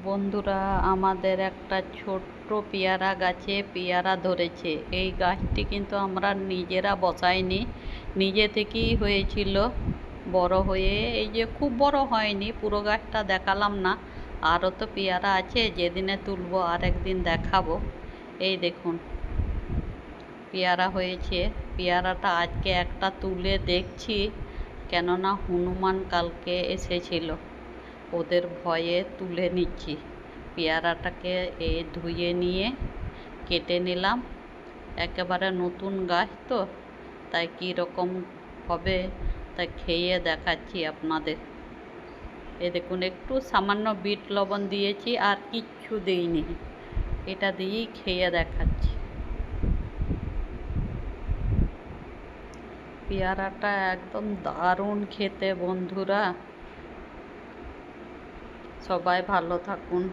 বন্ধুরা, আমাদের একটা ছোট্ট পেয়ারা গাছে পেয়ারা ধরেছে। এই গাছটি কিন্তু আমরা নিজেরা বসাইনি, নিজে থেকেই হয়েছিল বড় হয়ে। এই যে খুব বড় হয়নি, পুরো গাছটা দেখালাম না, আরও তো পেয়ারা আছে, যেদিনে তুলবো আর একদিন দেখাবো। এই দেখুন পেয়ারা হয়েছে। পেয়ারাটা আজকে একটা তুলে দেখছি, কেননা হনুমান কালকে এসেছিল, ওদের ভয়ে তুলে নিচ্ছি। পেয়ারাটাকে ধুয়ে নিয়ে কেটে নিলাম। একেবারে নতুন গাছ তো, তাই কীরকম হবে তাই খেয়ে দেখাচ্ছি আপনাদের। দেখুন, একটু সামান্য বিট লবণ দিয়েছি, আর কিচ্ছু দিইনি, এটা দিয়েই খেয়ে দেখাচ্ছি। পেয়ারাটা একদম দারুণ খেতে বন্ধুরা। সবাই ভালো থাকুন।